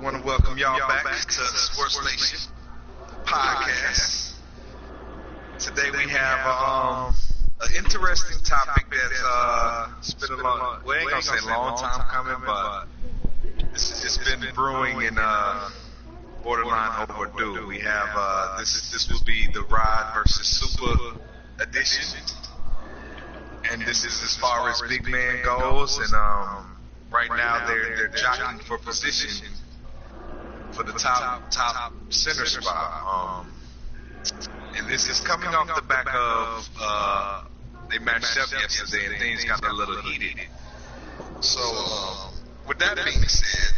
want to welcome y'all back to Sportsnation podcast. Today we have an interesting topic that's been a long, we ain't gonna say a long time coming, but it's been brewing and borderline overdue. We have this will be the Ride versus Supa edition, and this is as far as big man goes. And right now they're jockeying for position for the top center spot. And this is coming off the back of they matched up yesterday and things got a little heated. So with that being said,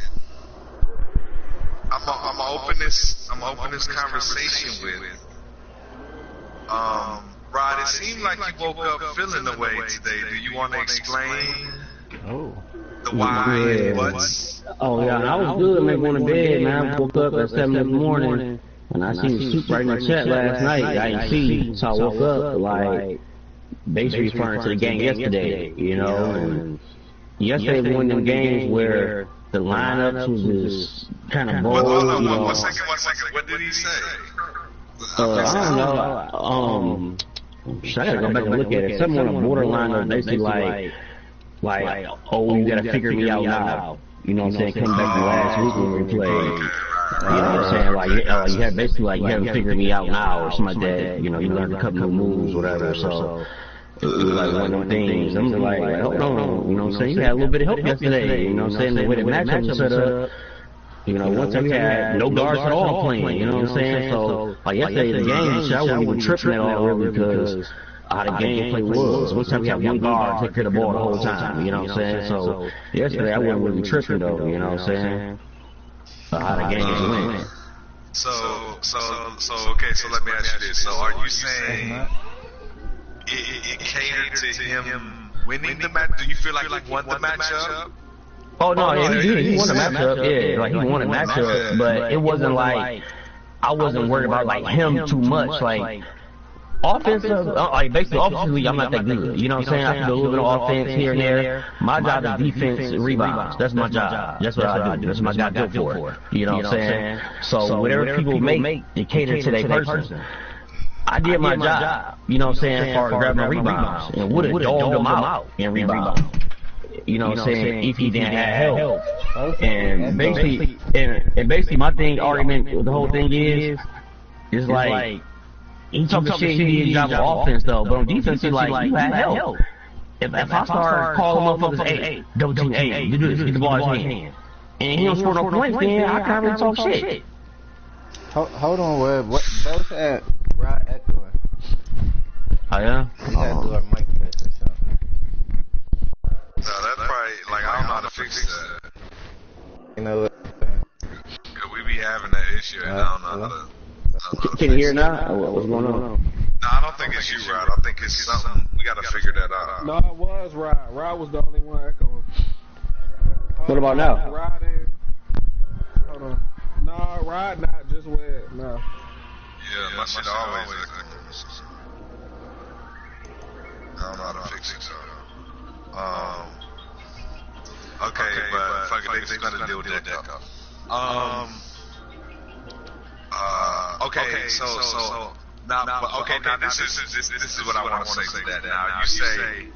I'm gonna open this conversation with Rod. It seemed like you woke up feeling the way today. Do you want to explain the why and what's? Oh yeah, I was good, man, going to bed, man. I woke up at 7 in the morning, and I seen Supa right in the chat last night. I didn't see, so I woke up, like, basically referring to the game yesterday, you know, and yesterday was one of them games where the lineups was just kind of bold, you know. One second, what did he say? I don't know, I gotta go back and look at it. Something on the borderline of basically like, oh, you gotta figure me out now. You know what I'm saying? Come back to last week when we played. You know what I'm saying? Like, you had basically like, you haven't figured me out now or something like that. You know, you learned a couple of moves, whatever. So it was like one of them things. I'm like, hold on. You know what I'm saying? You had a little bit of help yesterday. You know what I'm saying? The way the matchup was set up. You know, one time we had no guards at all playing. You know what I'm saying? So like yesterday, the game, I wasn't even tripping at all really because how the gameplay was. One time we had one guard take care of the ball the whole time, you know what I'm saying? So yesterday I wasn't really tripping though, you know what I'm saying? How the games went. So okay, so let me ask you this. So are you saying it catered to him winning the match? Do you feel like he won the matchup? Oh no, he did. He won the matchup, yeah. Like he won the matchup, but it wasn't like I wasn't worried about like him too much, like offensive, like basically offensively, I'm not that good. You know what I'm saying? I can do a little bit of offense here and there. My job is defense and rebounds. That's my job. That's what I do. That's what I got good for. You know what I'm saying? So whatever people make, it cater to their person. I did my job. You know what I'm saying? As far as grabbing my rebounds and would have dogged them out in rebound. You know what I'm saying? If he didn't have help. And basically, my argument with the whole thing is like. He talking shit, he did a job of offense though, but on defense he's like, you had help. If I start calling motherfuckers, hey, double team, hey, you do this, get the ball in his hand, and he don't score no points, then I can't really talk shit. Hold on, Webb. What both at Rod echoing? Oh yeah? You had to do our mic test or something. No, that's probably, like, I don't know how to fix that. You know what? Cause we be having that issue and I don't know how to. Can you hear now? What's going on? No, I don't think it's you, Rod. I think it's something. We gotta figure that out. No, it was Rod. Rod was the only one echoing. What about now? Rod in. Hold on. No, Rod not. Just Webb. No. Yeah, my shit always echoes. I don't know how to fix it, so. Okay, but fuck it, they just gotta deal with that. Okay, so now this is what I want to say to that. Now you say,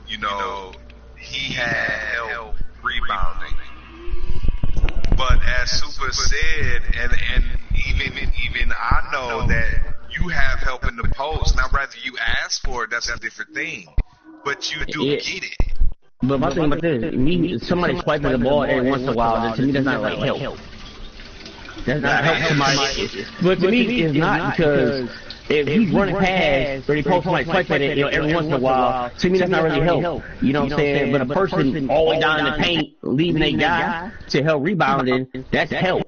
you know, he had help rebounding, but as Supa said, and even I know that you have help in the post. Now, whether you ask for it, that's a different thing, but you do get it. But my thing about this, somebody swiping the ball every once in a while, to me that's not like help. That's not help somebody. But to me, it's not because if he's running past or he posts somebody swipe at it, you know, every once in a while, to me that's not really help. You know what I'm saying? But a person all the way down in the paint, leaving a guy to help rebounding, that's help.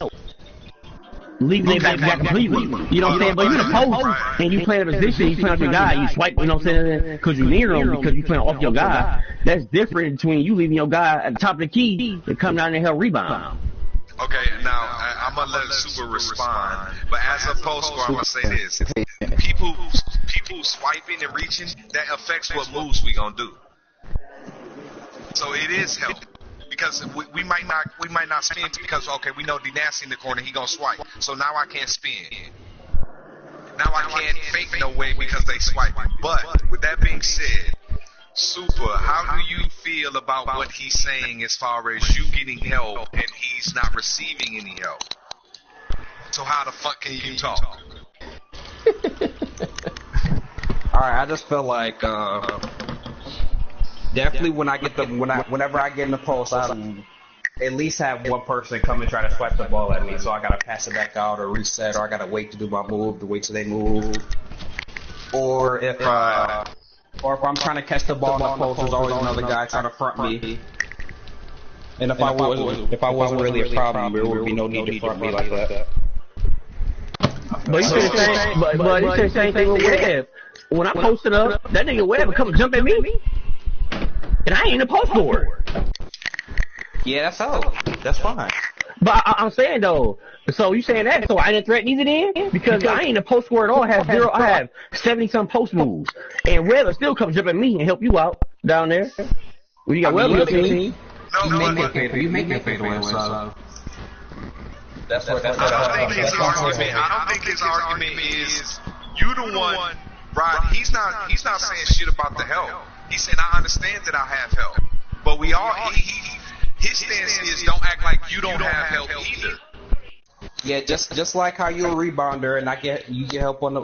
Leaving their back completely. You know what I'm saying? But you in a post and you play a position, you play off your guy, you swipe, you know what I'm saying? Because you near him, because you playing off your guy. That's different between you leaving your guy at the top of the key to come down and help rebound. Okay, now I'm gonna let Supa respond, but as a post scorer, I'm gonna say this: people swiping and reaching, that affects what moves we gonna do. So it is help because we might not spin because okay, we know D Nasty in the corner, he gonna swipe. So now I can't spin. Now I can't fake no way because they swipe. But with that being said, Supa, how do you feel about what he's saying as far as you getting help and he's not receiving any help? So how the fuck can you talk? Alright, I just feel like definitely whenever I get in the post, I at least have one person come and try to swipe the ball at me, so I gotta pass it back out or reset, or I gotta wait to do my move, to wait till they move. Or if I'm trying to catch the ball in the post, there's always another guy trying to front me. And if I wasn't really a problem, there would be no need to front me like that. But you said the same thing with Webb. When I posted up, that nigga Webb would come and jump at me, and I ain't in the post for it. Yeah, that's fine. But I'm saying though, so you saying that, so I didn't threaten either then? Because I ain't a post for it all. I have 70-some post moves. And Weather still comes jump at me and help you out down there. When you got Weather on your team. You make it fadeaway, so. That's what I don't think his argument is you the one, right? He's not saying shit about the help. He's saying I understand that I have help. But we all his stance is don't act like you don't have help either. Yeah, just like how you're a rebounder and you get help on the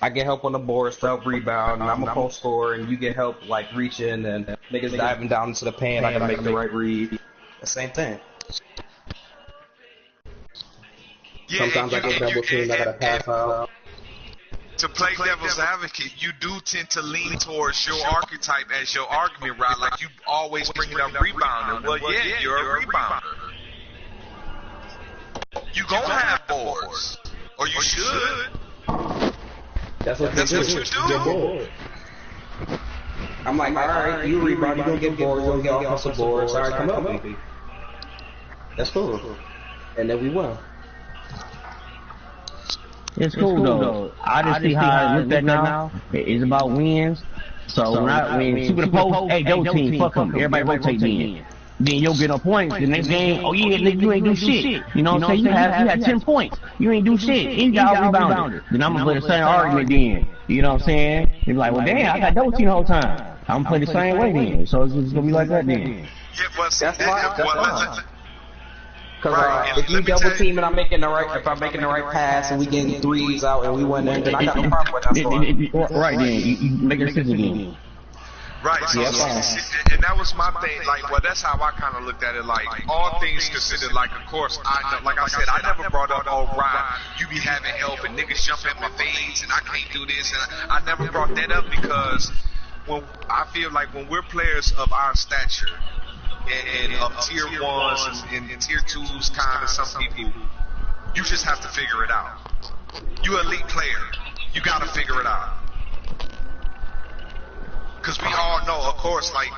I get help on the boards to help rebound, and I'm a post scorer, and you get help like reaching and niggas diving down into the paint. I gotta make the right read. The same thing. Yeah, sometimes I get double teamed, I gotta pass out. To play devil's advocate, you do tend to lean towards your archetype as your argument, right? Like you always bringing up rebounding. Well, yeah, you're a rebounder. You gonna have boards, or you should. That's what you do. I'm like, alright, you rebound, you gonna get boards, you gonna get offensive boards. Alright, come up, baby. That's cool. And then we won. It's cool though. I just see how I look at now. It's about wins. So when Supa the post, hey, double team, fuck them. Everybody rotate in. Then you'll get no points. The next game, oh yeah, nigga, you ain't do shit. You know what I'm saying? You had 10 points. You ain't do shit. And you got rebounder. Then I'm gonna play the same argument then. You know what I'm saying? You're like, well damn, I got double team the whole time. I'm gonna play the same way then. So it's just gonna be like that then. Yeah, but that's fine. Because if you double team and I'm making the right pass and we getting threes out and we win there, then I got no problem with that. Right then, you make a decision again. Right, so, and that was my thing, like, well, that's how I kind of looked at it, like, all things considered, like, of course, I know, like I said, I never brought up, oh, Ryan, you be having help, and niggas jump at my fades, and I can't do this, and I never brought that up, because when I feel like when we're players of our stature, and of tier 1s and tier 2s, kind of, some people, you just have to figure it out. You elite player, you gotta figure it out. Because we all know, of course, like,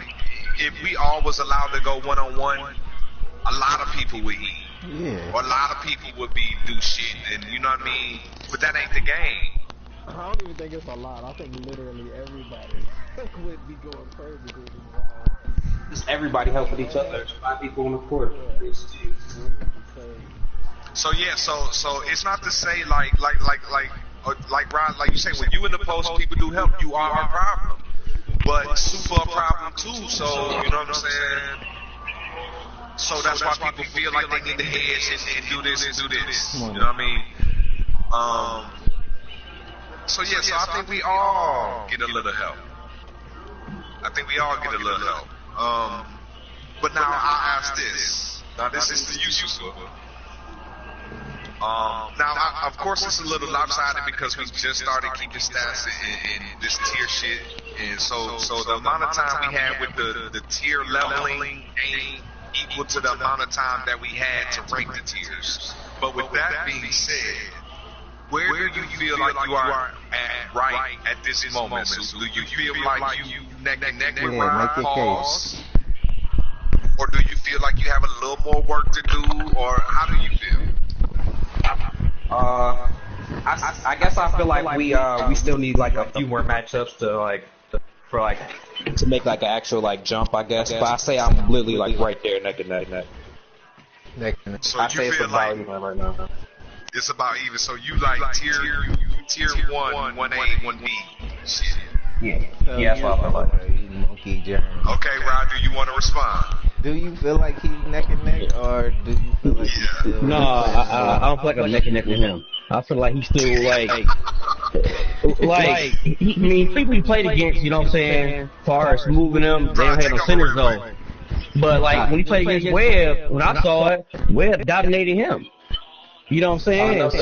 if we all was allowed to go one-on-one, a lot of people would eat. Yeah. Or a lot of people would do shit, and you know what I mean? But that ain't the game. I don't even think it's a lot. I think literally everybody would be going crazy. Just everybody helping each other. 5 people on the court. So yeah, so it's not to say like Ron, like you say, when you in the post, people do help. You are a problem. But Supa a problem too, so you know what I'm saying? So that's why people feel like they need to hedge and do this and do this. You know what I mean? So yeah, so I think we all get a little help. But now I'll ask this. Now this is for you, Supa. Now, of course, it's a little lopsided because we just started keeping stats in this tier shit, and so the amount of time we had with the tier leveling ain't equal to the amount of time that we had to rank the tiers. But with that being said, where do you feel like you are at this moment? So do you feel like you neck and neck with Ryan Pauls? Or do you feel like you have a little more work to do? Or how do you feel? I guess I feel like we still need like a few more matchups for to make like an actual like jump, I guess. But I say I'm literally like right there, neck and neck. So I you say it's feel about like even right now. it's about even. So you like tier 1, 1A, 1B. Shit. Yeah, that's what I feel like. Monkey Jones. Okay, Rod, do you want to respond? Do you feel like he's neck and neck, or do you feel like he's still... No, I don't feel like I'm neck and neck with him. I feel like he's still like people he played against, you know what I'm saying, as far as moving them, they don't have no centers though. But like when he played against Webb, when I saw it, Webb dominated him. You know what I'm saying? I do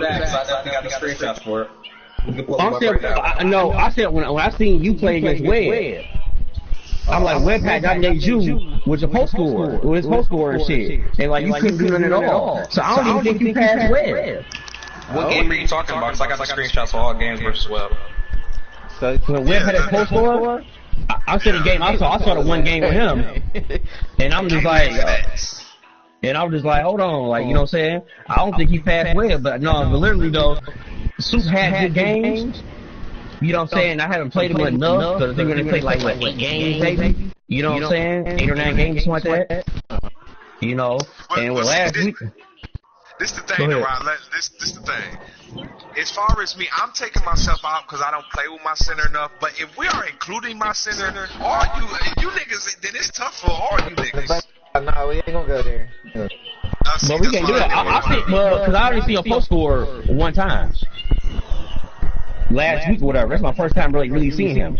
that because I definitely got the screenshots for it. I said when I seen you play against Webb, I'm like, Webb had dominated you with your post score, with his post score and shit, and like you couldn't do nothing at all. So I don't even think you passed Webb. What game are you talking about? Because I got the screenshots for all games versus Webb. So when Webb had his post score, I said the game I saw the one game with him, and I'm just like. And I was just like, hold on, like, you know what I'm saying? I don't think he passed Webb, but no, but literally though, Supa had good games. You know what I'm saying? I haven't played him enough, because they're going to play like, what, 8 games, maybe? You know what I'm saying? 8 or 9 games, something like that. You know? And with last week... This the thing, Rod. This the thing. As far as me, I'm taking myself out because I don't play with my center enough. But if we are including my center, all you niggas, then it's tough for all you niggas. No, we ain't gonna go there. But we can't do that. I think, because I already seen a post score one time. Last week or whatever. That's my first time really seeing him.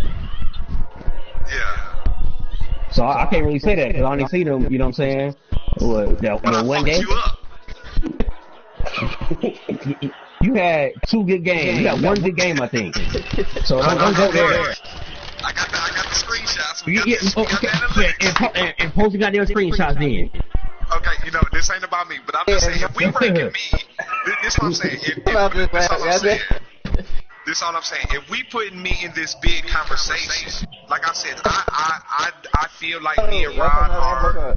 Yeah. So I can't really say that because I only seen him, you know what I'm saying? One game. You had 2 good games. You got 1 good game, I think. So don't go there. I got the screenshots. And post you got their screenshots then. Okay, you know, this ain't about me, but I'm just saying, if we ranking me, this is what I'm saying. This is all I'm saying. If we putting me in this big conversation, like I said, I feel like me and Rod are.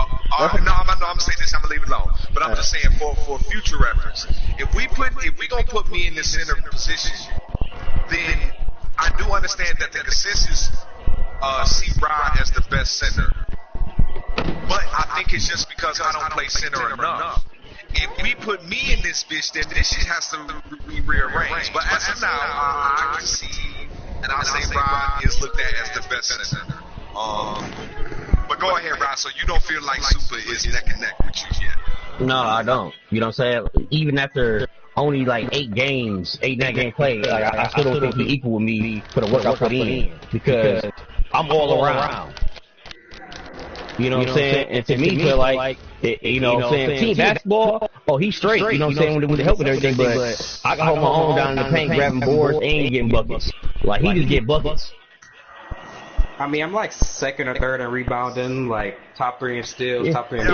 No, I'm saying this. I'm gonna leave it alone. But I'm just saying for future reference, if we gonna put me in the center position, then I do understand that the consensus see Rod as the best center. But I think it's just because I don't play center enough. If we put me in this bitch, then this shit has to be rearranged. But as of now, I can see, and I say Rod is looked at as the best center. But go ahead, Rod. So you don't feel like Supa is neck and neck with you yet? No, I don't. You know what I'm saying? Even after only like 8 games, 8, 9 game play, like, I still don't think he equal with me for the work I put in because I'm all around. You know what I'm saying? And to me, feel like you know what I'm saying? Team basketball, he's straight. You know what I'm saying? With the help and everything, but I can hold my own down in the paint, grabbing boards, and getting buckets. Like he just get buckets. I mean, I'm like 2nd or 3rd in rebounding, like top 3 in steals, top 3 in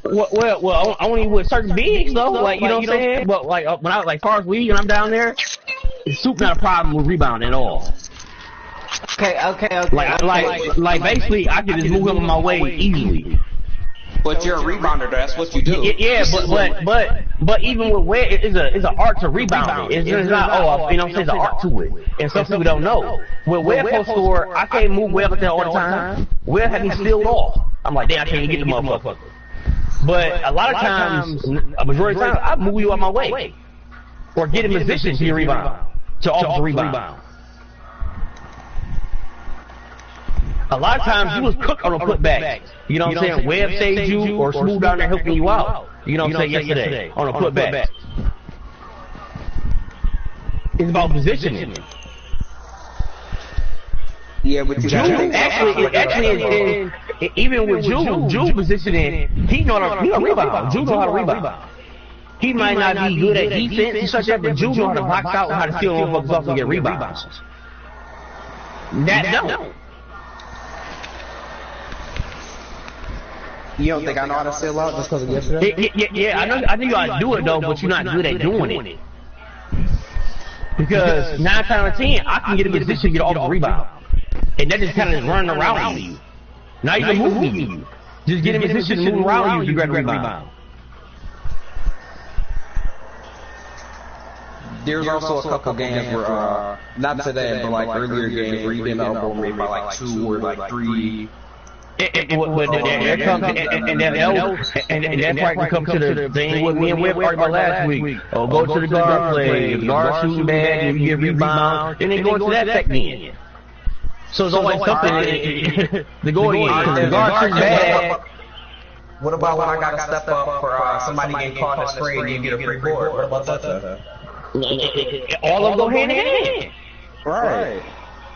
Well, only with certain bigs though, like you know what I'm saying. But like when I like far as we and I'm down there, Supa not a problem with rebounding at all. Okay. Like basically, I can just move him on my way easily. But you're a rebounder, that's what you do. Yeah, but even with where it's an art to rebound. It's not you know what I'm saying, there's an art to it. And some people don't know. With Webb post score, I can't move Webb up there all the time. Webb had me sealed off. I'm like, damn, I can't even get the motherfucker. But a lot of times, a majority of the time, I move you on my way. Or get in position to your rebound. To offensive rebound. A lot of times you was cooked on a putback. You know what I'm saying? Webb saved you or Smooth down there helping you out. You know what I'm saying? Yesterday on a putback. It's about positioning. Yeah, but you actually, even with Jude positioning, he know how to rebound. Jude know how to rebound. He might not be good at defense and such that, but Jude know how to box out and how to steal motherfuckers off and get rebounds. That don't. You don't think I know how to steal out just because of yesterday? Yeah, I know you how to do it though, but you're not good at doing it. Because 9 times out of 10, I can get in position to get off the rebound. And that just kind of running around you. Now you can move you. Just get in position to move around you to grab the rebound. There's also a couple games where, not today, but like earlier games where you get up on me by like 2 or like 3. And that's why we come to the thing with me and Webb talked about last week. Oh, go to the guard play. If guard shooting bad, you get rebound, and then go into that technique. So it's always something to go against. If guard shooting bad. What about when I got to step up for somebody getting caught in a spray and you get a free board? What about that? All of them go hand in hand. Right.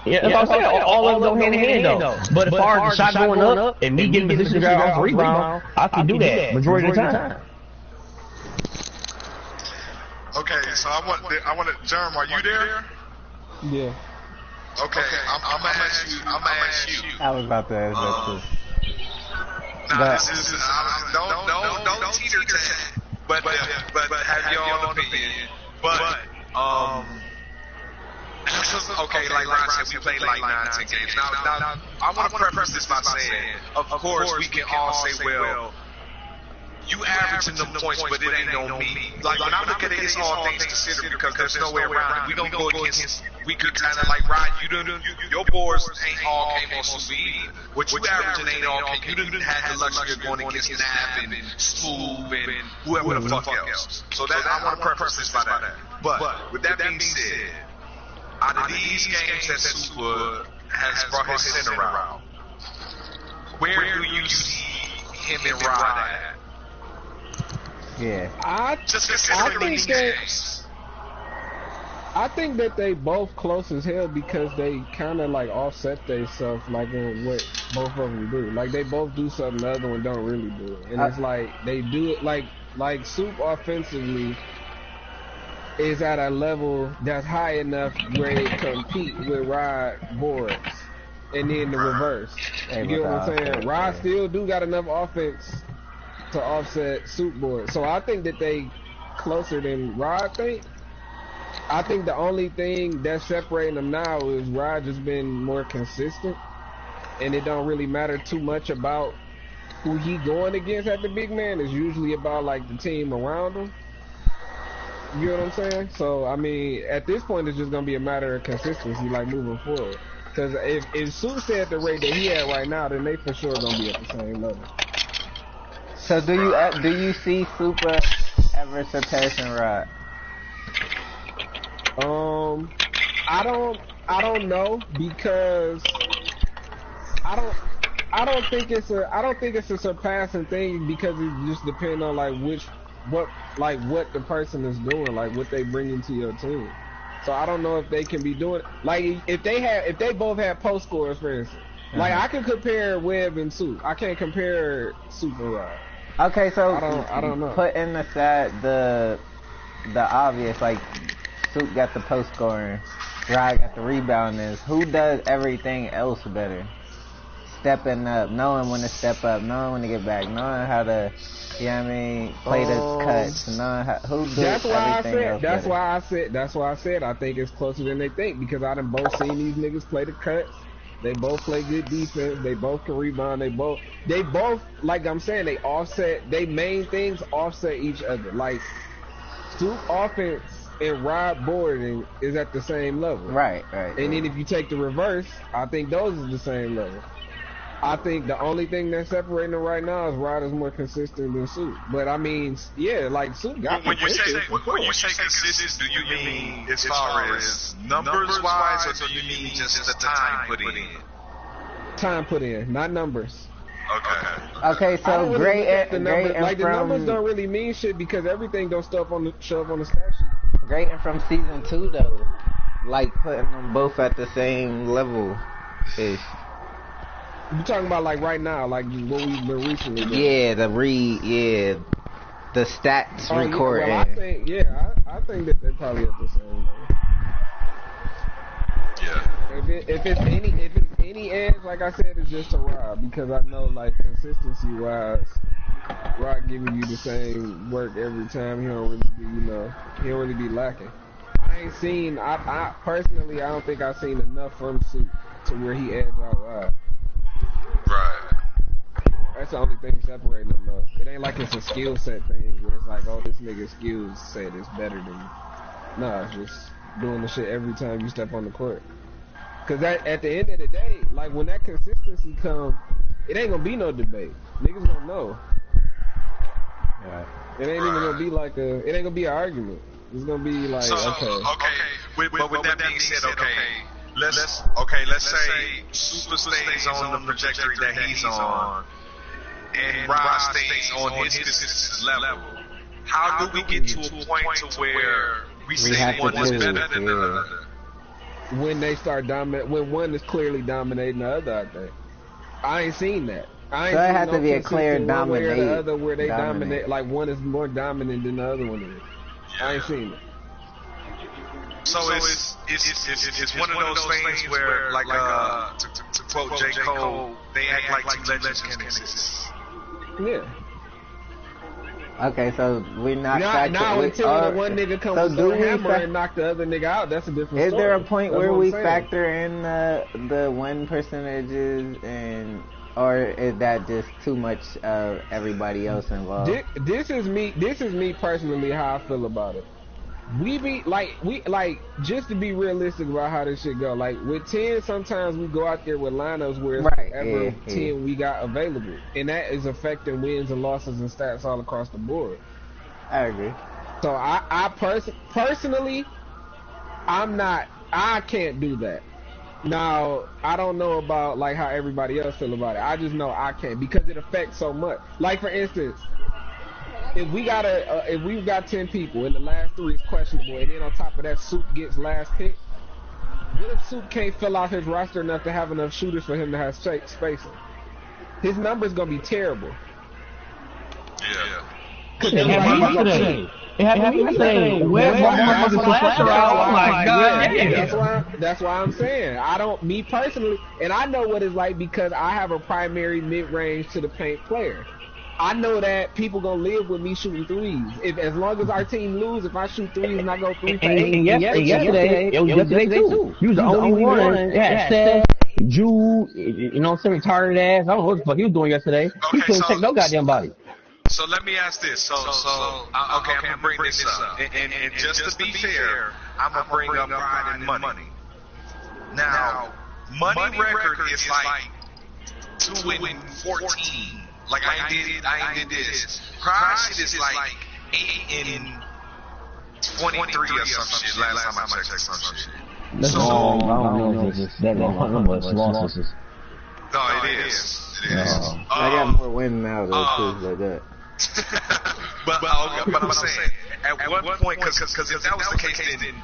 Yeah, that's what I'm saying. All of them go hand in hand, though. But as far as the shot going up and me getting position to grab off rebound, I can do that majority of the time. Okay, so I want Jerm, are you there? Yeah. Okay, I'm gonna ask you. I was about to ask that too. Nah, this is don't teeter that. But have your own opinion. But okay, like Ron said, we played like 9-10 games. Now, I want to preface this by saying, of course, we can all say, well, you averaging them points, but it ain't on me. Like, when I look at it, it's all things considered because there's no way around it. We don't go against, we could kind of like, Ryan, your boards ain't all came on Supa either. What you averaging ain't all came. You didn't have the luxury of going against Nap and Smooth and whoever the fuck else. So that, I want to preface this by that. But, with that being said, out of these games that Supa has brought his center out, where do you see him and Rod at? Yeah. I think that they both close as hell because they kind of like offset themselves like in what both of them do. Like they both do something the other one don't really do it. And it's like they do it like Supa offensively is at a level that's high enough where it compete with Rod boards. And then the reverse. You get what I'm saying? Rod still do got enough offense to offset Supa board. So I think that they closer than Rod think. I think the only thing that's separating them now is Rod just been more consistent. And it don't really matter too much about who he going against at the big man. It's usually about like the team around him. You know what I'm saying? So, I mean, at this point, it's just going to be a matter of consistency, like, moving forward. Because if Supa stay at the rate that he at right now, then they for sure going to be at the same level. So, do you see Supa ever surpassing Rod? I don't know because I don't think it's a surpassing thing because it just depends on like what the person is doing, like what they bring into your team. So I don't know if they can be doing like if they both have post scores, for instance. Like I can compare Webb and Supa. I can't compare Supa and Rod. Okay, so I don't know. Put in the side the obvious, like Supa got the post scoring, Rod got the rebounding. Who does everything else better? Stepping up, knowing when to step up, knowing when to get back, knowing how to, you know what I mean, play the cuts, knowing who does everything else better. That's why I said I think it's closer than they think because I done both seen these niggas play the cuts. They both play good defense. They both can rebound. They both, like I'm saying, they offset. They main things offset each other. Like Supa offense and Rod boarding is at the same level. Right. And then if you take the reverse, I think those are the same level. I think the only thing that's separating them right now is Rod is more consistent than Supa. But I mean, yeah, like Supa got when you say consistent, do you mean as far as numbers wise, or do you mean just the time put in? Time put in, not numbers. Okay, so really great and like the numbers don't really mean shit because everything don't show up on the stat sheet. Great and from season 2 though, like putting them both at the same level is. You talking about like right now, like what we've been recently doing? Yeah, the stats recording. Well, I think that they're probably at the same level. Yeah. If it's any edge, like I said, it's just a Rod because I know like consistency wise, Rod giving you the same work every time. He don't really be lacking. I personally, I don't think I've seen enough from Supa to where he edged out Rod. Right. That's the only thing separating them though. It ain't like it's a skill set thing where it's like, oh, this nigga's skill set is better than Nah, it's just doing the shit every time you step on the court. Cause at the end of the day, like when that consistency comes, it ain't gonna be no debate. Niggas gonna know. Right. It ain't even gonna be like it ain't gonna be an argument. It's gonna be like, But with that being said, let's say Supa stays on the trajectory that he's on, and Rod stays on his consistency level. How do we get to a point to where we say one is better than the other? When they start when one is clearly dominating the other, I think. I ain't seen that. I ain't So it seen has to be a clear one way or the other where they dominate. dominate, like one is more dominant than the other one is. I ain't seen it. So it's one of those things where, like, to quote J. Cole, they act like two legends can exist. Yeah. Okay, so we not now until the one nigga comes with a hammer and knock the other nigga out, that's a different story. Is there a point where we factor in the win percentages, or is that just too much of everybody else involved? This is me personally how I feel about it. We just to be realistic about how this shit go. Like with 10, sometimes we go out there with lineups where it's 10 we got available, and that is affecting wins and losses and stats all across the board. I agree. So personally, I can't do that. Now I don't know about like how everybody else feel about it. I just know I can't because it affects so much. Like for instance, if we've got 10 people and the last 3 is questionable, and then on top of that, Soup gets last pick. What if Soup can't fill out his roster enough to have enough shooters for him to have spacing? His number's gonna be terrible. Yeah. It happened yesterday. It happened yesterday. Where's my motherfucking slasher out? Oh my god. That's why I'm saying me personally, and I know what it's like because I have a primary mid-range to the paint player. I know that people gonna live with me shooting threes. As long as our team lose, if I shoot threes and I go 3 for 8. And yesterday too. You was the only one. Yeah, Steph, Jude, you know, some retarded ass. I don't know what the fuck he was doing yesterday. He couldn't check no goddamn body. So let me ask this. I'm gonna bring this up. And just to be fair, I'm gonna bring up pride and money. Now, money record is like 2-14. Like I ain't did this. Pride shit is like 8-23 or some shit. Last time I checked some shit. That's long. I don't know if it's that long, but it's losses. No, it is. I got more wins now though, too, like that. but I'm saying, at one point, because if that was the case, then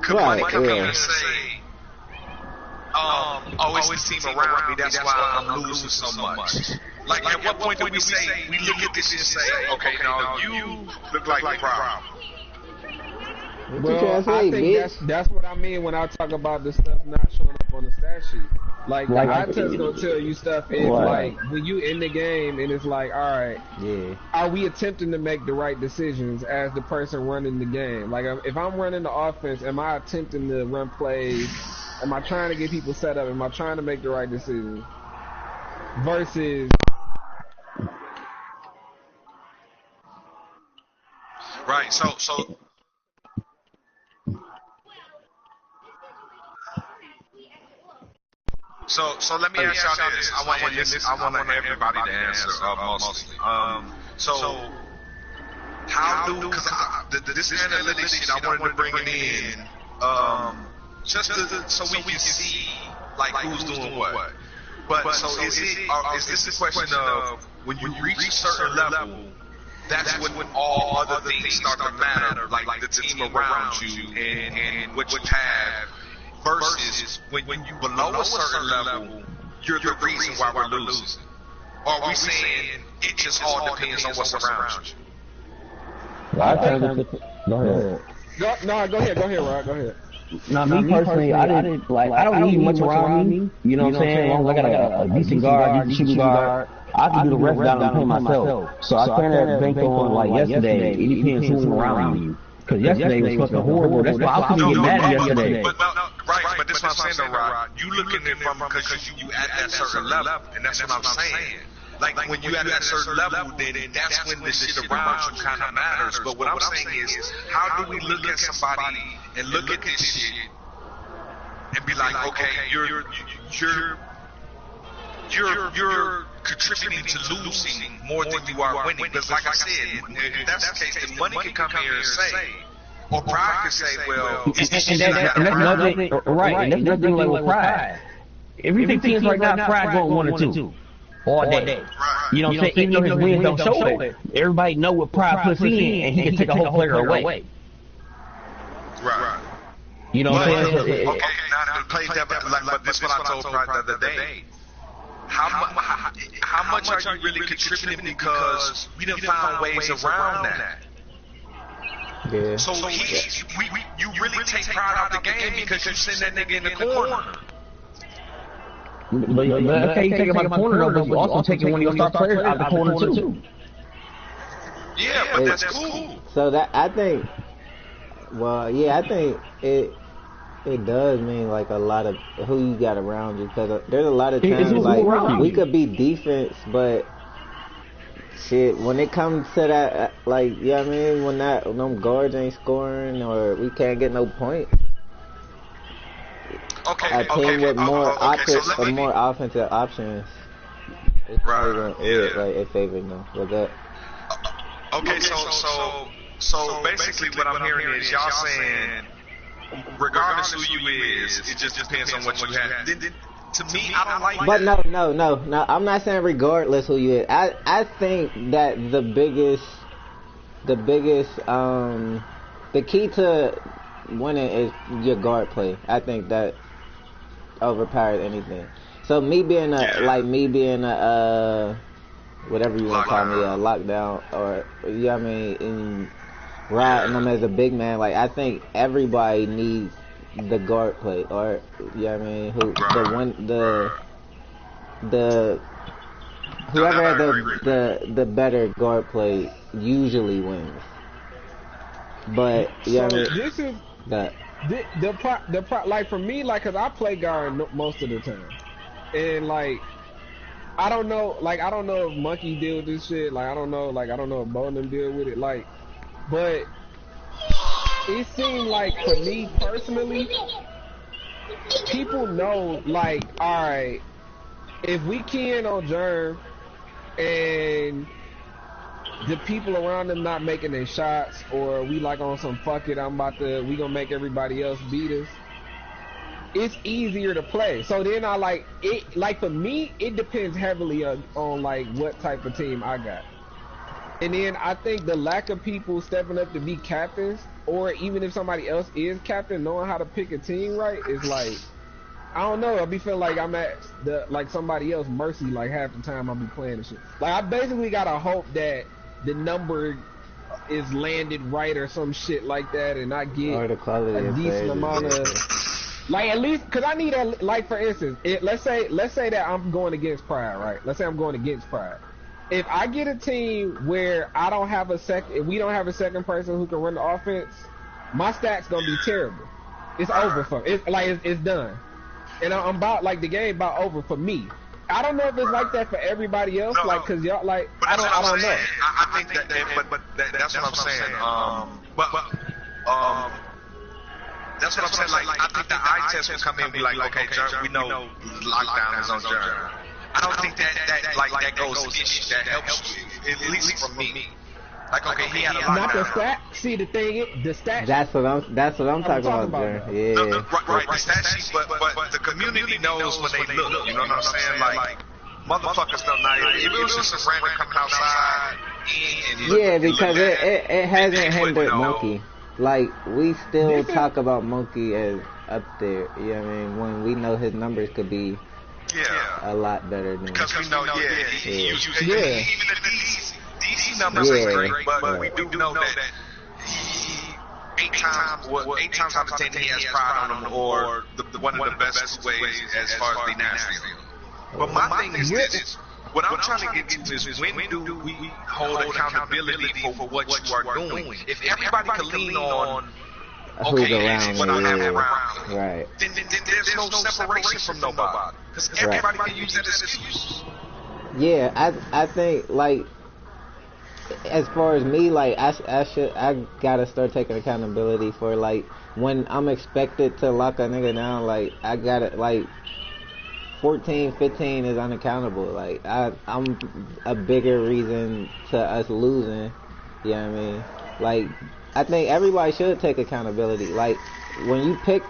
could money come in and say, it's the team around me, that's why I'm losing so much. Like, at what point do we say, we look at this and say, okay, now you look like a problem? Well, I think that's what I mean when I talk about the stuff not showing up on the stat sheet. Like the eye test gonna tell you stuff is like when you in the game and it's like, all right, are we attempting to make the right decisions as the person running the game? Like if I'm running the offense, am I attempting to run plays? Am I trying to get people set up? Am I trying to make the right decisions? Versus. Right. So let me ask y'all this. I want everybody to answer mostly. So how do this analytics shit? I wanted to bring it in just so we can see like who's doing what. But so is this a question of when you reach a certain level? That's when all other things start to matter, like the team around you and what you have. Versus when you below a certain level, you're the reason why we're losing. Or are we saying it just all depends on what's around you? Go ahead. Go ahead, Rod. Go ahead. Now, me personally, I don't need much around me. You know what I'm saying? As long as I got a decent guard, decent shooting guard, I can do the rest down and play myself. So I kind of bank on like yesterday. It depends who's around you. Because yesterday was fucking horrible. That's why I couldn't get mad at yesterday. But that's what I'm saying though, Rod. You looking at it from because you at that certain level, and that's what I'm saying. like when you at a certain level, then that's when the shit around you kind of matters. But what I'm saying is, how do we look at somebody and look at this shit and be like, okay, you're contributing to losing more than you are winning? Because like I said, if that's the case, then money can come here and say, or pride can say, well, and that's nothing, right? And that's nothing like with pride. Everything teams right now, pride going 1 or 2 all day. You know what I'm saying? Even though his wins don't show it, everybody know what pride puts in, and he can take a whole player away. Right. You know what I'm saying? Okay, now to play that, but this is what I told Pride the other day. How much are you really contributing because we done found ways around that? Yeah. So you really take Pride out the game because you send that nigga in the corner. But okay, you take him out the corner though, but you also taking one of your star players out the corner too. Yeah, but that's cool. So that I think it does mean like a lot of who you got around you, because there's a lot of times like we could be defense, but shit, when it comes to that, like, you know what I mean, when them guards ain't scoring or we can't get no point. Okay, a team with more offensive options, it's probably gonna it favors them with that. Okay, so basically what I'm hearing is y'all saying, regardless who you is, it just depends on what you have. To me, I don't like but that. No, I'm not saying regardless who you is. I think that the key to winning is your guard play. I think that overpowers anything. So me being a whatever you want to call me, a lockdown, or you know what I mean, and riding them as a big man, like I think everybody needs the guard play, or you know what I mean, whoever had the better guard play usually wins. But yeah, so this is that the like for me, like, cause I play guard most of the time, and like I don't know if Monkey deal with this shit, like I don't know if Bowden deal with it, like, but it seemed like for me personally, people know, like, alright, if we key in on Germ and the people around them not making their shots, or we like on some fuck it, we gonna make everybody else beat us, it's easier to play. So then I like it, like for me, it depends heavily on like what type of team I got. And then I think the lack of people stepping up to be captains, or even if somebody else is captain, knowing how to pick a team right, is like, I don't know, I be feeling like I'm at somebody else mercy like half the time I be playing and shit. Like I basically gotta hope that the number is landed right or some shit like that, and I get a decent amount of, like, at least, cause I need like, for instance, let's say that I'm going against Pride, right? Let's say I'm going against Pride. If I get a team where we don't have a second person who can run the offense, my stats gonna be terrible. It's over for me. It's done. And I'm about, like, the game about over for me. I don't know if it's like that for everybody else, like, cause y'all, like, I don't know. I think that, but that's what I'm saying. That's what I'm saying. Like, I think the eye test will come in and be like, okay, we know lockdown is on Germ. I don't think that goes against you. That helps you, at least for me. Like, okay, he had a lockdown. Not the stat. See, the thing is, the stat. That's what I'm talking about. Yeah. Right, the stat sheet, but the community knows when they look. You know what I'm saying? Like, motherfuckers don't know. If it was just a random coming outside, because it hasn't hindered Monkey. Like, we still talk about Monkey as up there. You know what I mean? When we know his numbers could be a lot better than. Because we know, even if DC numbers ain't great, but we do know that eight times out of 10 he has Pride on him, or one of the best ways as far as the national. But my thing is this: what I'm trying to get to is, when do we hold accountability for what you are doing? If everybody can lean on, who's around what I have around, right? Then there's no separation from nobody, because everybody can use that as excuse. Yeah, I think like as far as me, like I gotta start taking accountability for like when I'm expected to lock a nigga down. Like I gotta like 14, 15 is unaccountable. Like I'm a bigger reason to us losing. You know what I mean? Like I think everybody should take accountability. Like when you pick,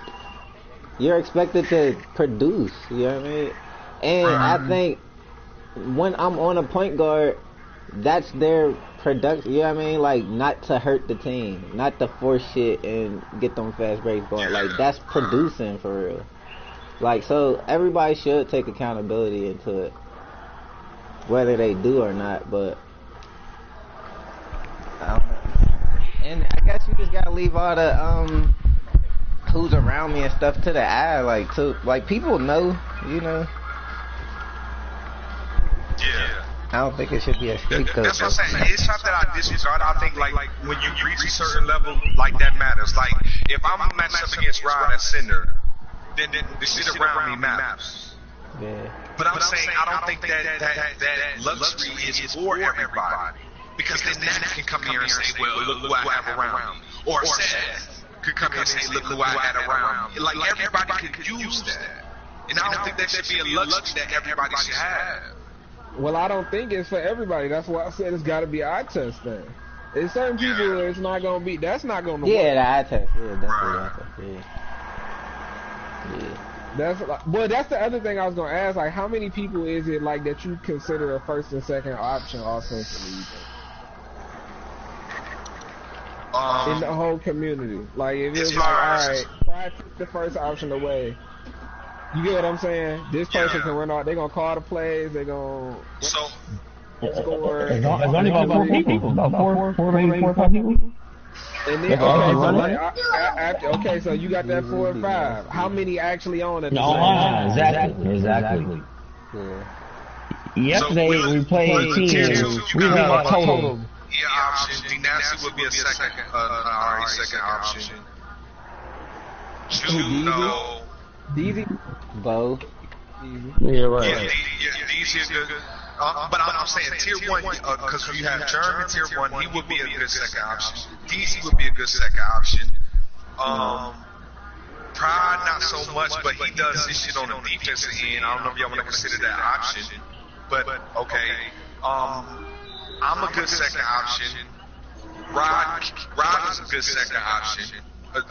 you're expected to produce. You know what I mean? And I think when I'm on a point guard, that's their production. You know what I mean? Like not to hurt the team, not to force shit and get them fast breaks going. Like that's producing for real. Like so, everybody should take accountability into it, whether they do or not. But I don't know. And I guess you just gotta leave all the who's around me and stuff to the eye. Like people know, you know. Yeah. I don't think it should be a scapegoat. That's what I'm saying. It's not that I disregard. I think like when you reach a certain level, like that matters. Like if I'm matched up against Rod at center, then the shit around me matters. Yeah. But I'm saying I don't think that luxury is for everybody. Because then Nat can come here and say, well, look who I have around me. Or Seth could come here and say, look who I had around me. Like everybody could use that. And I don't think that should be a luxury that everybody should have. Well, I don't think it's for everybody. That's why I said it's got to be an eye test thing. There's certain people it's not going to be. That's not going to work. Yeah, the eye test. Yeah, that's what I think. Yeah. That's the other thing I was going to ask. Like, how many people is it like that you consider a first and second option offensively? In the whole community, like if it's like, all right, Pride took the first option away. You get what I'm saying? This person can run out. They're gonna call the plays. They're gonna score. It's only about 4 people. About four, 5 people. And then okay, so you got that 4 and 5. How many actually on it? No, exactly. Yeah. Yesterday we played teams. We had a total. Yeah, option. D-Nasty would be a second option. Judo. DZ. Bo. Yeah, right. Yeah, DZ is good. But I'm saying tier 1, because you have German tier 1, he would be a good second option. DZ would be a good second option. Pride, not so much, but he does this shit on the defensive end. I don't know if y'all want to consider that option. But, okay. I'm a good second option. Rod is a good second option.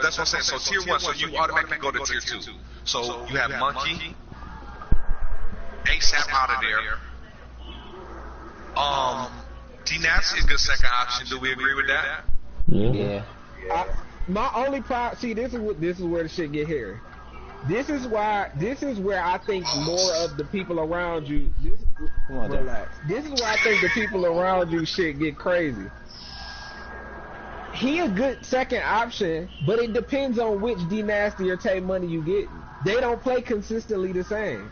That's what I'm saying. So tier 1, so you automatically go to tier 2. So you have Monkey, ASAP out of there. D-Nasty is a good second option. Do we agree with that? Yeah. My only problem. See, this is where the shit get hairy. This is where I think more of the people around you. Relax. This is where I think the people around you shit get crazy. He a good second option, but it depends on which D-Nasty or Tay Money you get. They don't play consistently the same.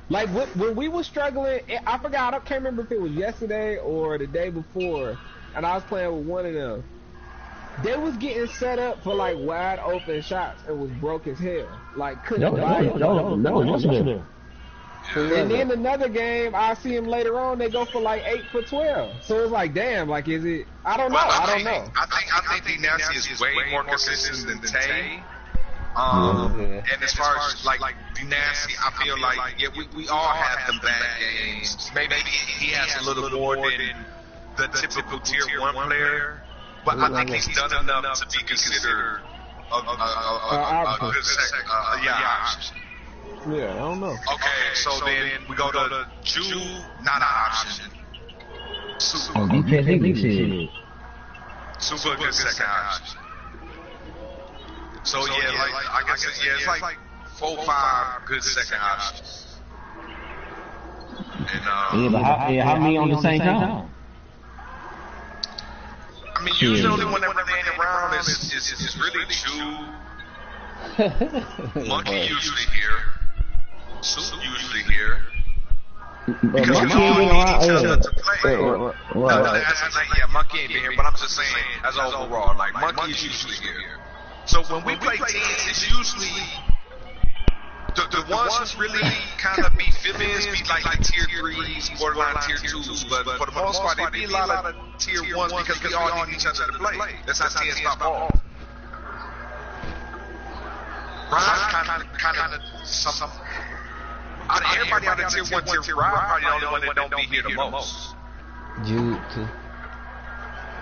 Like when we were struggling, I forgot. I can't remember if it was yesterday or the day before, and I was playing with one of them. They was getting set up for like wide open shots and was broke as hell. Like couldn't buy it. No. And then another game, I see him later on. They go for like 8 for 12. So it's like, damn. Like, is it? I don't know. I don't know. I think D-Nasty is way more consistent than Tay. And as far as like D-Nasty, I feel like we all have them bad games. Maybe he has a little more than the typical tier 1 player. But I think he's done enough to be considered a good second option. Yeah, I don't know. Okay, so then we go to Jew, not an option. Supa. Supa, good second option. So yeah, like I guess it's like 4 or 5 good second options. And how many on the same time? I mean, usually whenever they ain't around, it's really Jew. Monkey usually here. Supa usually here. Because we all need each other to play. Monkey ain't been here, but I'm just saying, as overall, like, Monkey is usually here. So when we play teams, it's usually The ones who really kind of be fill-ins be like tier 3s, borderline tier 2s, but for the most part, they be a lot of tier 1s because we all need each other to play. That's how teams pop off. Ryan kind of some. Out of everybody out of tier 1, tier 5, probably the only one that don't be here the most. Jude too.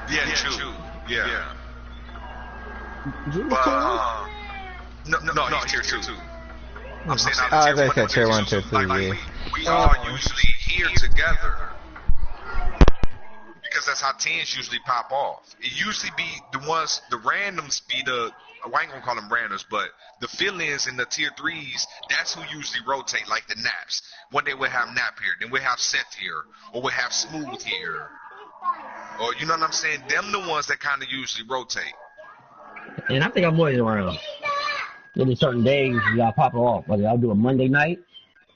Yeah, Jude. Yeah. Jude But no, he's tier 2. I'm saying out of tier 1, tier 2, yeah. We all usually here together because that's how teams usually pop off. It usually be the ones, the randoms be the, I ain't gonna call them randoms, but the fill-ins in the tier 3s, that's who usually rotate, like the naps. One day we'll have nap here, then we'll have Seth here, or we'll have Smooth here. Or, you know what I'm saying? Them the ones that kind of usually rotate. And I think I'm always around. There's certain days y'all pop off. Like I'll do a Monday night,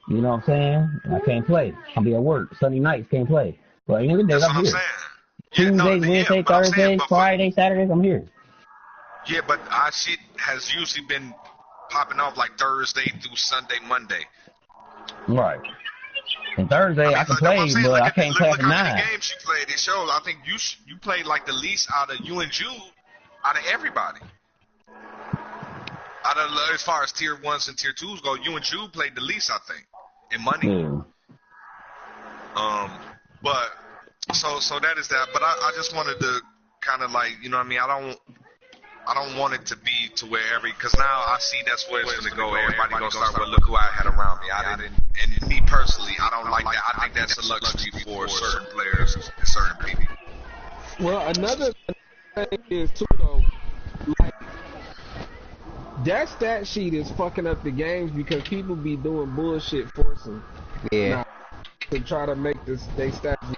you know what I'm saying? And I can't play. I'll be at work. Sunday nights can't play. But any other days I'm here. Tuesday, Wednesday, Thursday, Friday, Saturdays, I'm here. Yeah, but our shit has usually been popping off like Thursday through Sunday, Monday. Right. And Thursday I can play, but like, I can't play after 9. How many games you played? It shows. I think you played like the least out of you and Jude, out of everybody. Out of, as far as tier 1s and tier 2s go, you and Jude played the least, I think, in money. But so that is that. But I just wanted to kind of like, you know what I mean? I don't want it to be to where because now I see that's where it's gonna go. Everybody gonna start with look who I had around me. I didn't, and me personally, I don't like that. I think that's a luxury for certain players and certain people. Well, another thing is too though, like that stat sheet is fucking up the games because people be doing bullshit forcing. Yeah. To try to make they stats.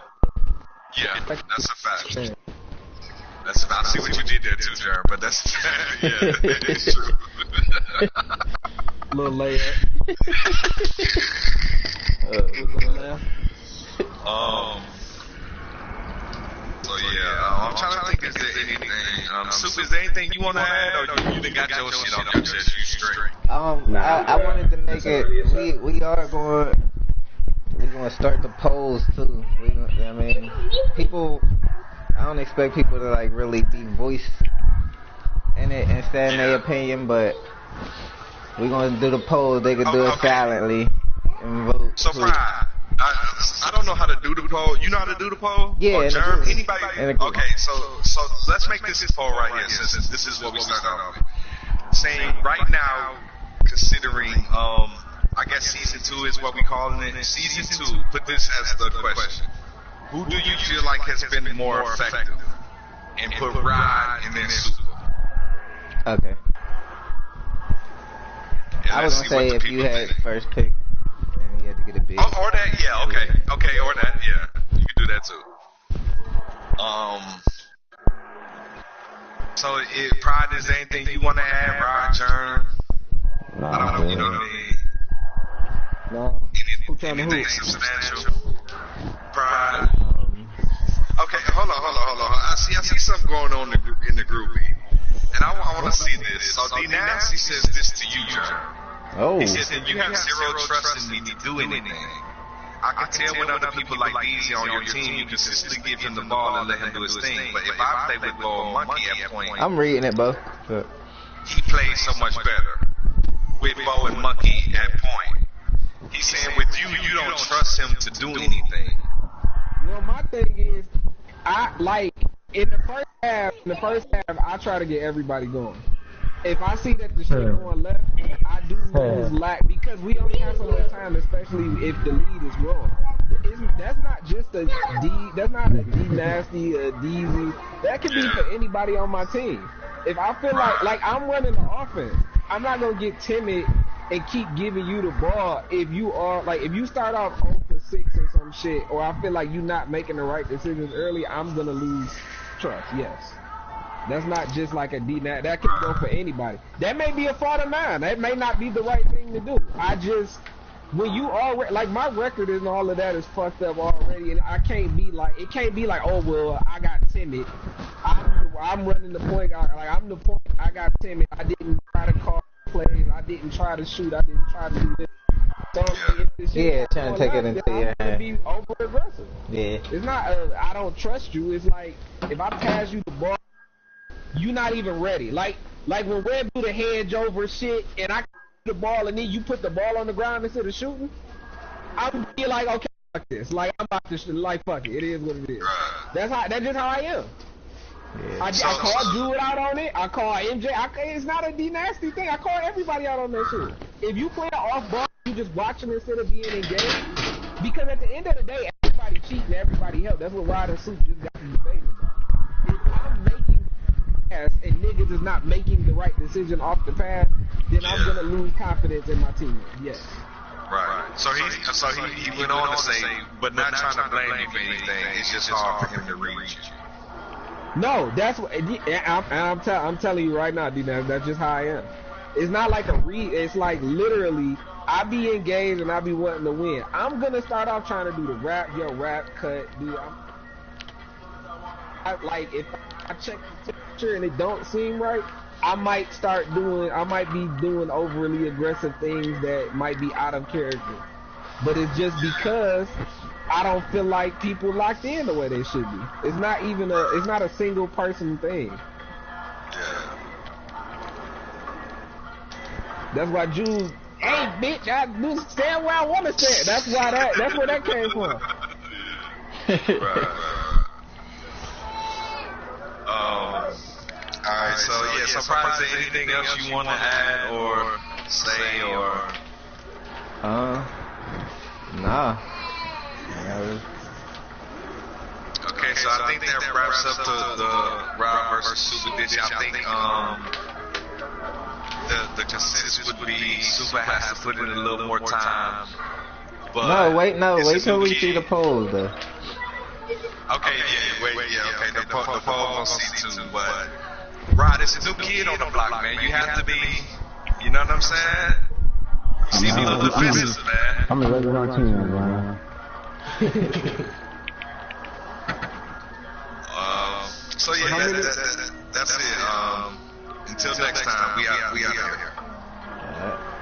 Yeah, that's a fact. That's a fact. I see what you did there too, Jared, but that's a fact. Yeah, it's true. Little layup. So yeah, I'm trying to think. Is there anything? Supa, is there anything you want to add, or you done got your shit on your chest? You straight? I wanted to make it. We are going. We're gonna start the polls too. I mean, people. I don't expect people to like really be voiced in it and saying their opinion, but we're gonna do the poll. They can do it silently and vote. So Pride, I don't know how to do the poll. You know how to do the poll? Yeah. Or Germ, anybody? Okay, so let's make this poll right here, since this is what we start out with. Saying right now, considering I guess season 2 is what we calling it. Season 2. Put this as the question. Who do you feel like has been more effective? And put Ride and then Supa. Okay. I was gonna say if you had first pick, then you had to get a bid. Oh, or that, yeah, okay, or that, yeah, you can do that too. So Pride, is there anything you want to add, Ride, Jern? I don't know, you know what I mean? No. Anything substantial? Pride. Okay, hold on. I see something going on in the groupie, and I want to see this. So D Nasty says this to you, John. Oh. He says that you have zero trust in me to do anything. I can tell when other people like Easy on your team, you consistently give him the ball and let him do his thing. But if I play with Bo and Monkey at point, I'm reading it, Bo. he plays so much better with Bo and Monkey at point. He's saying with you, you don't trust him to do anything. Well, my thing is, I like in the first half, I try to get everybody going. If I see that the shit going left, I do lose lack because we only have so much time, especially if the lead is wrong. That's not just a D. That's not a D Nasty, a DZ. That could be for anybody on my team. If I feel like I'm running the offense, I'm not gonna get timid and keep giving you the ball. If you are if you start off 0 for 6 or some shit, or I feel like you're not making the right decisions early, I'm gonna lose trust. Yes. That's not just like a D. That can go for anybody. That may be a fault of mine. That may not be the right thing to do. When you already, like my record and all of that is fucked up already, and I can't be like, oh well, I got timid. I'm running the point. I'm the point. I got timid. I didn't try to call plays. I didn't try to shoot. I didn't try to do this. So trying to take it into your hand. Be over aggressive. Yeah. It's not. I don't trust you. It's like if I pass you the ball, you're not even ready. Like when Red do the hedge over shit, and I the ball, and then you put the ball on the ground instead of shooting. I'm be like, okay, fuck this. Like I'm about to like fuck it. It is what it is. That's just how I am. Yeah. I call Dude out on it. I call MJ. It's not a D-nasty thing. I call everybody out on that shit. If you play an off ball, you just watching instead of being engaged. Because at the end of the day, everybody cheating, everybody help. That's what Rod and Soup just got to debate about. If I'm making pass and niggas is not making the right decision off the pass, then I'm gonna lose confidence in my team. Yes. Right. So he went on to say, but not trying to blame you for anything. It's just hard for him to reach. No, that's what. I'm telling you right now, D-Nas, that's just how I am. It's not like it's like literally, I be engaged and I be wanting to win. I'm gonna start off trying to do the rap cut, dude. Like if I check the temperature and it don't seem right, I might be doing overly aggressive things that might be out of character. But it's just because I don't feel like people locked in the way they should be. It's not a single person thing. Yeah. That's why Jules, hey bitch, I do stand where I want to stand. That's where that came from. Right. Alright, so probably say anything else you want to add or say or nah. Okay, so I think that wraps up the Rod versus Supa edition. I think the consensus would be Supa has to put in a little more time. But wait till we see the polls though. Okay, okay. The poll on C2, but Rod, it's a new kid on the block, man. You have to be, you know what I'm saying? You seem a little defensive, man. I'm a regular team, man. So yeah, that's it. Until next time, we out here.